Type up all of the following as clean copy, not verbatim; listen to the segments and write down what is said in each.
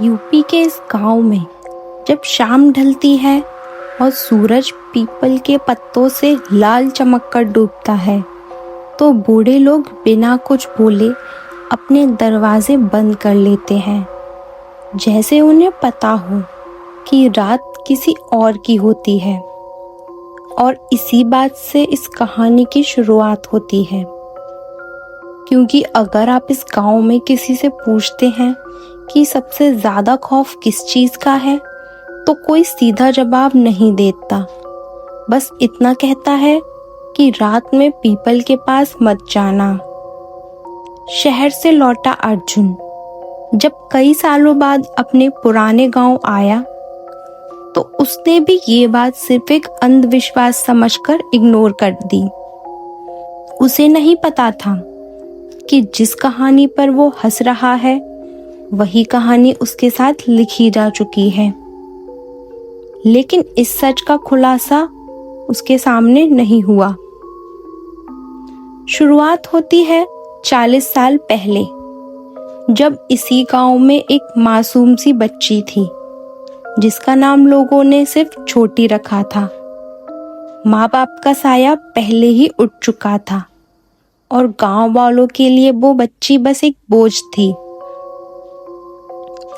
UP के इस गांव में जब शाम ढलती है और सूरज पीपल के पत्तों से लाल चमक कर डूबता है, तो बूढ़े लोग बिना कुछ बोले अपने दरवाजे बंद कर लेते हैं, जैसे उन्हें पता हो कि रात किसी और की होती है। और इसी बात से इस कहानी की शुरुआत होती है, क्योंकि अगर आप इस गांव में किसी से पूछते हैं कि सबसे ज़्यादा खौफ किस चीज़ का है, तो कोई सीधा जवाब नहीं देता। बस इतना कहता है कि रात में पीपल के पास मत जाना। शहर से लौटा अर्जुन जब कई सालों बाद अपने पुराने गांव आया, तो उसने भी ये बात सिर्फ एक अंधविश्वास समझकर इग्नोर कर दी। उसे नहीं पता था कि जिस कहानी पर वो हंस रहा है, वही कहानी उसके साथ लिखी जा चुकी है। लेकिन इस सच का खुलासा उसके सामने नहीं हुआ। शुरुआत होती है 40 साल पहले, जब इसी गांव में एक मासूम सी बच्ची थी, जिसका नाम लोगों ने सिर्फ छोटी रखा था। माँ बाप का साया पहले ही उठ चुका था और गांव वालों के लिए वो बच्ची बस एक बोझ थी।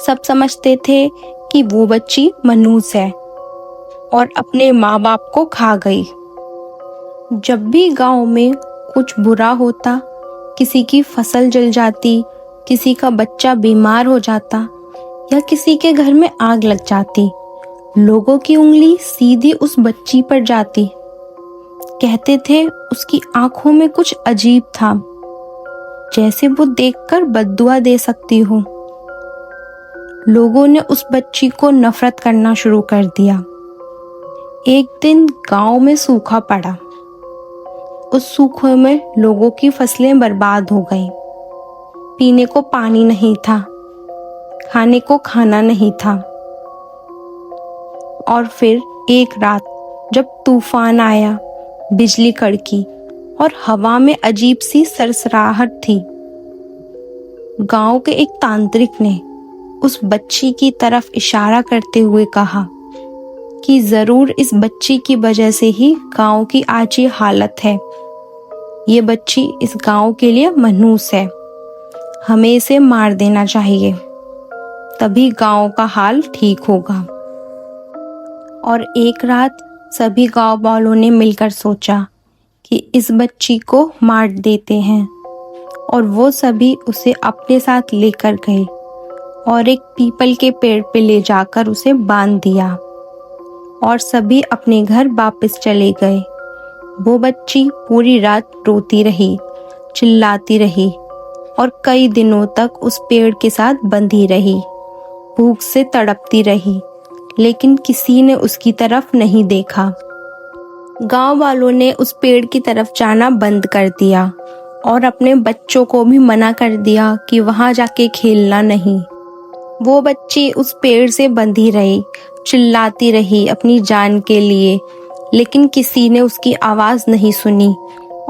सब समझते थे कि वो बच्ची मनहूस है और अपने माँ बाप को खा गई। जब भी गांव में कुछ बुरा होता, किसी की फसल जल जाती, किसी का बच्चा बीमार हो जाता या किसी के घर में आग लग जाती, लोगों की उंगली सीधी उस बच्ची पर जाती। कहते थे उसकी आंखों में कुछ अजीब था, जैसे वो देखकर बद्दुआ दे सकती हो। लोगों ने उस बच्ची को नफरत करना शुरू कर दिया। एक दिन गांव में सूखा पड़ा। उस सूखे में लोगों की फसलें बर्बाद हो गईं। पीने को पानी नहीं था, खाने को खाना नहीं था। और फिर एक रात जब तूफान आया, बिजली कड़की और हवा में अजीब सी सरसराहट थी, गांव के एक तांत्रिक ने उस बच्ची की तरफ इशारा करते हुए कहा कि जरूर इस बच्ची की वजह से ही गांव की आज ये हालत है। ये बच्ची इस गांव के लिए मनहूस है, हमें इसे मार देना चाहिए, तभी गांव का हाल ठीक होगा। और एक रात सभी गांव वालों ने मिलकर सोचा कि इस बच्ची को मार देते हैं, और वो सभी उसे अपने साथ लेकर गए और एक पीपल के पेड़ पे ले जाकर उसे बांध दिया और सभी अपने घर वापस चले गए। वो बच्ची पूरी रात रोती रही, चिल्लाती रही और कई दिनों तक उस पेड़ के साथ बंधी रही। भूख से तड़पती रही, लेकिन किसी ने उसकी तरफ नहीं देखा। गांव वालों ने उस पेड़ की तरफ जाना बंद कर दिया और अपने बच्चों को भी मना कर दिया कि वहां जाके खेलना नहीं। वो बच्ची उस पेड़ से बंधी रही, चिल्लाती रही अपनी जान के लिए, लेकिन किसी ने उसकी आवाज नहीं सुनी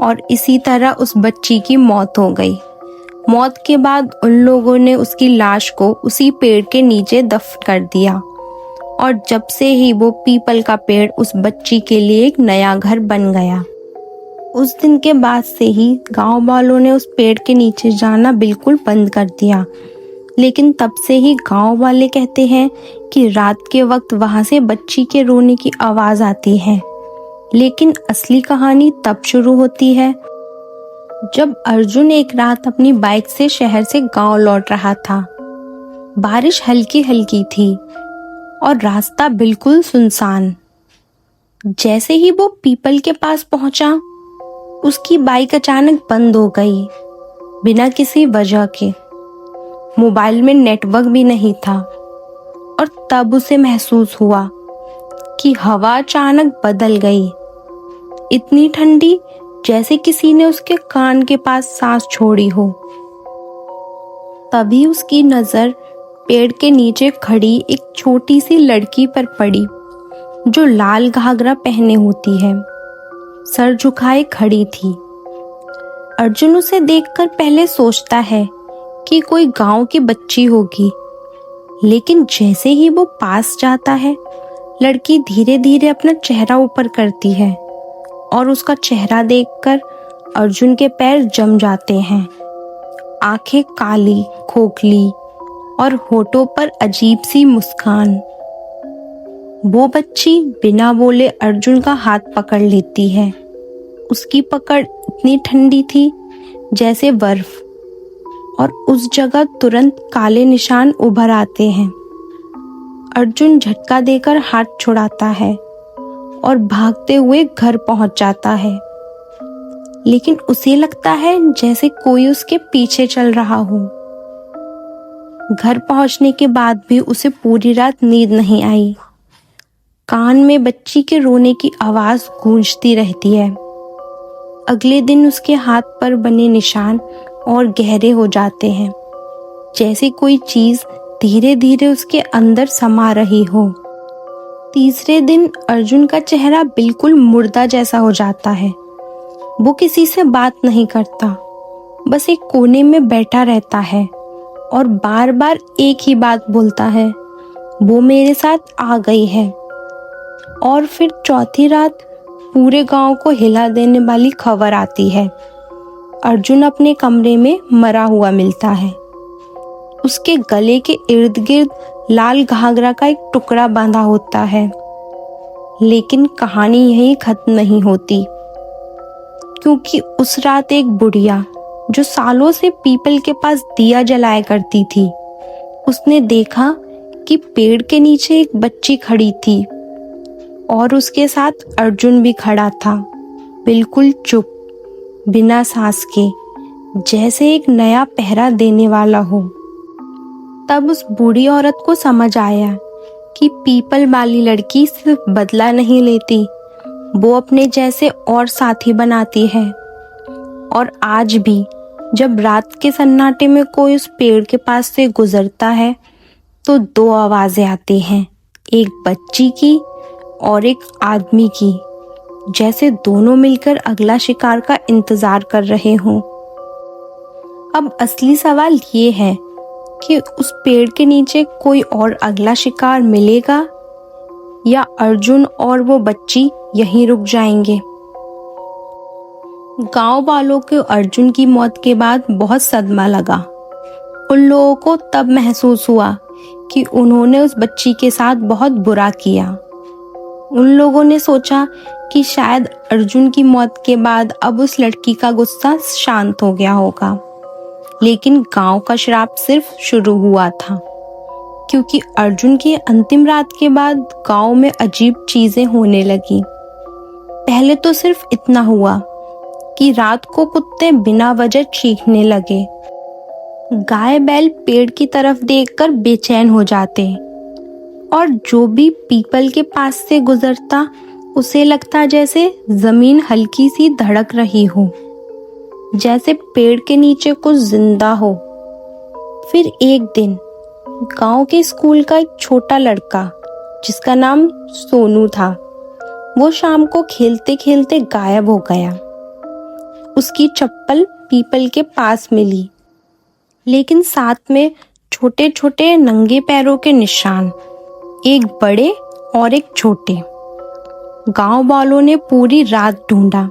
और इसी तरह उस बच्ची की मौत हो गई। मौत के बाद उन लोगों ने उसकी लाश को उसी पेड़ के नीचे दफन कर दिया और जब से ही वो पीपल का पेड़ उस बच्ची के लिए एक नया घर बन गया। उस दिन के बाद से ही गांव वालों ने उस पेड़ के नीचे जाना बिल्कुल बंद कर दिया। लेकिन तब से ही गांव वाले कहते हैं कि रात के वक्त वहां से बच्ची के रोने की आवाज आती है। लेकिन असली कहानी तब शुरू होती है जब अर्जुन एक रात अपनी बाइक से शहर से गांव लौट रहा था। बारिश हल्की हल्की थी और रास्ता बिल्कुल सुनसान। जैसे ही वो पीपल के पास पहुंचा, उसकी बाइक अचानक बंद हो गई, बिना किसी वजह के। मोबाइल में नेटवर्क भी नहीं था और तब उसे महसूस हुआ कि हवा अचानक बदल गई, इतनी ठंडी जैसे किसी ने उसके कान के पास सांस छोड़ी हो। तभी उसकी नजर पेड़ के नीचे खड़ी एक छोटी सी लड़की पर पड़ी, जो लाल घाघरा पहने होती है, सर झुकाए खड़ी थी। अर्जुन उसे देखकर पहले सोचता है कि कोई गांव की बच्ची होगी, लेकिन जैसे ही वो पास जाता है, लड़की धीरे धीरे अपना चेहरा ऊपर करती है और उसका चेहरा देखकर अर्जुन के पैर जम जाते हैं। आंखें काली, खोखली और होठों पर अजीब सी मुस्कान। वो बच्ची बिना बोले अर्जुन का हाथ पकड़ लेती है। उसकी पकड़ इतनी ठंडी थी जैसे बर्फ, और उस जगह तुरंत काले निशान उभर आते हैं। अर्जुन झटका देकर हाथ छुड़ाता है और भागते हुए घर पहुंच जाता है, लेकिन उसे लगता है जैसे कोई उसके पीछे चल रहा हो। घर पहुंचने के बाद भी उसे पूरी रात नींद नहीं आई। कान में बच्ची के रोने की आवाज गूंजती रहती है। अगले दिन उसके हाथ पर बने निशान और गहरे हो जाते हैं, जैसे कोई चीज धीरे धीरे उसके अंदर समा रही हो। तीसरे दिन अर्जुन का चेहरा बिल्कुल मुर्दा जैसा हो जाता है। वो किसी से बात नहीं करता, बस एक कोने में बैठा रहता है और बार बार एक ही बात बोलता है, वो मेरे साथ आ गई है। और फिर चौथी रात पूरे गांव को हिला देने वाली खबर आती है। अर्जुन अपने कमरे में मरा हुआ मिलता है। उसके गले के इर्द गिर्द लाल घाघरा का एक टुकड़ा बांधा होता है। लेकिन कहानी यहीं खत्म नहीं होती, क्योंकि उस रात एक बुढ़िया जो सालों से पीपल के पास दिया जलाया करती थी, उसने देखा कि पेड़ के नीचे एक बच्ची खड़ी थी और उसके साथ अर्जुन भी खड़ा था, बिल्कुल चुप, बिना सांस के, जैसे एक नया पहरा देने वाला हो। तब उस बूढ़ी औरत को समझ आया कि पीपल वाली लड़की सिर्फ बदला नहीं लेती, वो अपने जैसे और साथी बनाती है। और आज भी जब रात के सन्नाटे में कोई उस पेड़ के पास से गुजरता है तो दो आवाजें आती हैं, एक बच्ची की और एक आदमी की, जैसे दोनों मिलकर अगला शिकार का इंतजार कर रहे हों। अब असली सवाल ये है कि उस पेड़ के नीचे कोई और अगला शिकार मिलेगा या अर्जुन और वो बच्ची यहीं रुक जाएंगे। गांव वालों को अर्जुन की मौत के बाद बहुत सदमा लगा। उन लोगों को तब महसूस हुआ कि उन्होंने उस बच्ची के साथ बहुत बुरा किया। उन लोगों ने सोचा कि शायद अर्जुन की मौत के बाद अब उस लड़की का गुस्सा शांत हो गया होगा। लेकिन गांव का श्राप सिर्फ शुरू हुआ था, क्योंकि अर्जुन की अंतिम रात के बाद गांव में अजीब चीजें होने लगी। पहले तो सिर्फ इतना हुआ कि रात को कुत्ते बिना वजह चीखने लगे। गाय बैल पेड़ की तरफ देखकर बेचैन हो जाते और जो भी पीपल के पास से गुजरता उसे लगता जैसे जमीन हल्की सी धड़क रही हो, जैसे पेड़ के नीचे कुछ जिंदा हो। फिर एक दिन गांव के स्कूल का एक छोटा लड़का, जिसका नाम सोनू था, वो शाम को खेलते खेलते गायब हो गया। उसकी चप्पल पीपल के पास मिली, लेकिन साथ में छोटे छोटे नंगे पैरों के निशान, एक बड़े और एक छोटे। गांव वालों ने पूरी रात ढूंढा,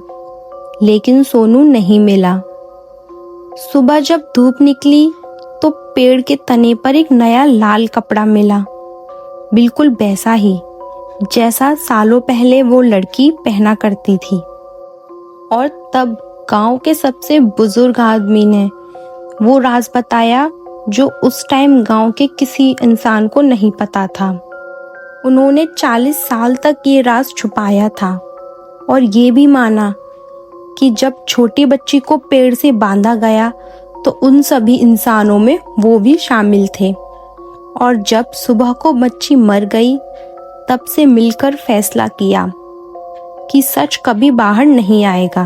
लेकिन सोनू नहीं मिला। सुबह जब धूप निकली तो पेड़ के तने पर एक नया लाल कपड़ा मिला, बिल्कुल वैसा ही जैसा सालों पहले वो लड़की पहना करती थी। और तब गांव के सबसे बुजुर्ग आदमी ने वो राज बताया जो उस टाइम गांव के किसी इंसान को नहीं पता था। उन्होंने 40 साल तक ये राज छुपाया था और ये भी माना कि जब छोटी बच्ची को पेड़ से बांधा गया तो उन सभी इंसानों में वो भी शामिल थे। और जब सुबह को बच्ची मर गई तब से मिलकर फैसला किया कि सच कभी बाहर नहीं आएगा।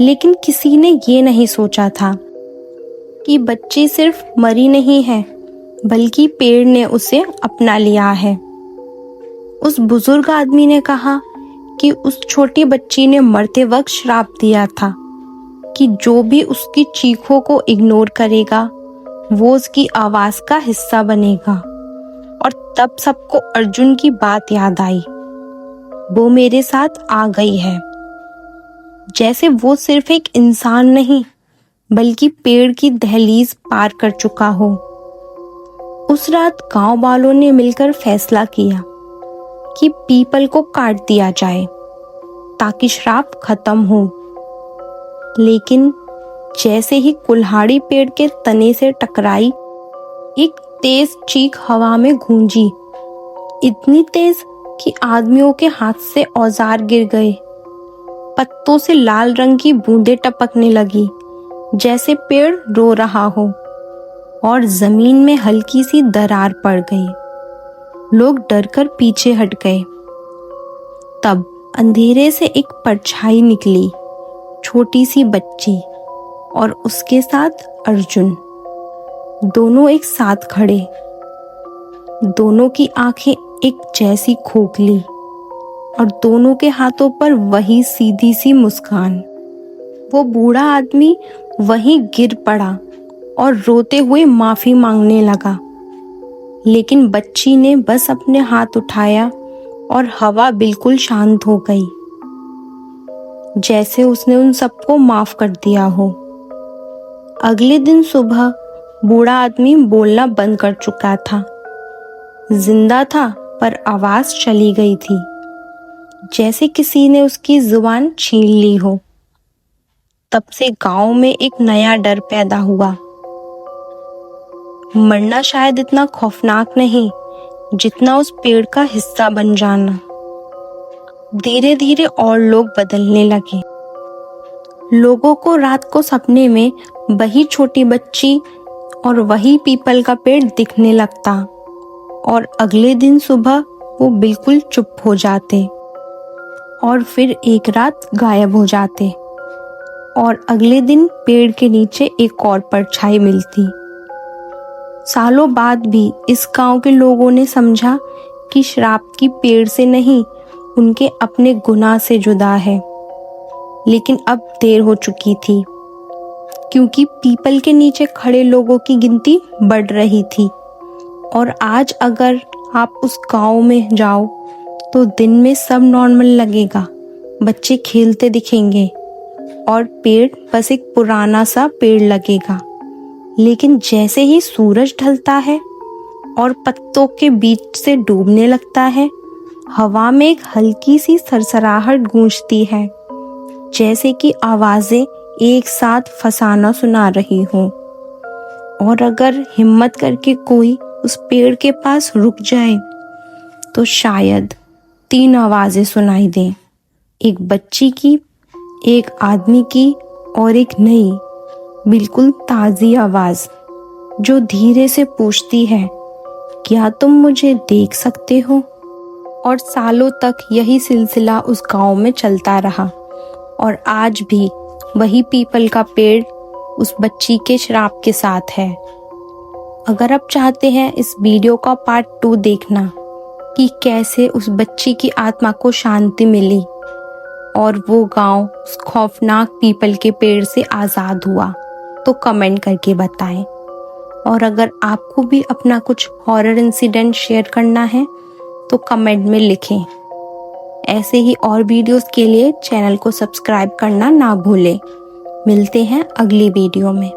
लेकिन किसी ने ये नहीं सोचा था कि बच्ची सिर्फ मरी नहीं है, बल्कि पेड़ ने उसे अपना लिया है। उस बुजुर्ग आदमी ने कहा कि उस छोटी बच्ची ने मरते वक्त श्राप दिया था कि जो भी उसकी चीखों को इग्नोर करेगा वो उसकी आवाज का हिस्सा बनेगा। और तब सबको अर्जुन की बात याद आई, वो मेरे साथ आ गई है। जैसे वो सिर्फ एक इंसान नहीं बल्कि पेड़ की दहलीज पार कर चुका हो। उस रात गांव वालों ने मिलकर फैसला किया कि पीपल को काट दिया जाए ताकि श्राप खत्म हो। लेकिन जैसे ही कुल्हाड़ी पेड़ के तने से टकराई, एक तेज चीख हवा में गूंजी, इतनी तेज कि आदमियों के हाथ से औजार गिर गए। पत्तों से लाल रंग की बूंदें टपकने लगी, जैसे पेड़ रो रहा हो, और जमीन में हल्की सी दरार पड़ गई। लोग डरकर पीछे हट गए। तब अंधेरे से एक परछाई निकली, छोटी सी बच्ची, और उसके साथ अर्जुन। दोनों एक साथ खड़े, दोनों की आंखें एक जैसी खोखली, और दोनों के हाथों पर वही सीधी सी मुस्कान। वो बूढ़ा आदमी वहीं गिर पड़ा और रोते हुए माफी मांगने लगा, लेकिन बच्ची ने बस अपने हाथ उठाया और हवा बिल्कुल शांत हो गई, जैसे उसने उन सबको माफ कर दिया हो। अगले दिन सुबह बूढ़ा आदमी बोलना बंद कर चुका था। जिंदा था पर आवाज चली गई थी, जैसे किसी ने उसकी जुबान छीन ली हो। तब से गांव में एक नया डर पैदा हुआ। मरना शायद इतना खौफनाक नहीं जितना उस पेड़ का हिस्सा बन जाना। धीरे धीरे और लोग बदलने लगे। लोगों को रात को सपने में वही छोटी बच्ची और वही पीपल का पेड़ दिखने लगता, और अगले दिन सुबह वो बिल्कुल चुप हो जाते और फिर एक रात गायब हो जाते, और अगले दिन पेड़ के नीचे एक और परछाई मिलती। सालों बाद भी इस गांव के लोगों ने समझा कि श्राप की पेड़ से नहीं, उनके अपने गुनाह से जुदा है। लेकिन अब देर हो चुकी थी, क्योंकि पीपल के नीचे खड़े लोगों की गिनती बढ़ रही थी। और आज अगर आप उस गांव में जाओ तो दिन में सब नॉर्मल लगेगा, बच्चे खेलते दिखेंगे और पेड़ बस एक पुराना सा पेड़ लगेगा। लेकिन जैसे ही सूरज ढलता है और पत्तों के बीच से डूबने लगता है, हवा में एक हल्की सी सरसराहट गूंजती है, जैसे कि आवाजें एक साथ फसाना सुना रही हो। और अगर हिम्मत करके कोई उस पेड़ के पास रुक जाए तो शायद 3 आवाजें सुनाई दें, एक बच्ची की, एक आदमी की और एक नई बिल्कुल ताज़ी आवाज जो धीरे से पूछती है, क्या तुम मुझे देख सकते हो? और सालों तक यही सिलसिला उस गांव में चलता रहा, और आज भी वही पीपल का पेड़ उस बच्ची के श्राप के साथ है। अगर आप चाहते हैं इस वीडियो का पार्ट 2 देखना कि कैसे उस बच्ची की आत्मा को शांति मिली और वो गांव उस खौफनाक पीपल के पेड़ से आज़ाद हुआ, तो कमेंट करके बताएं। और अगर आपको भी अपना कुछ हॉरर इंसिडेंट शेयर करना है तो कमेंट में लिखें। ऐसे ही और वीडियोस के लिए चैनल को सब्सक्राइब करना ना भूलें। मिलते हैं अगली वीडियो में।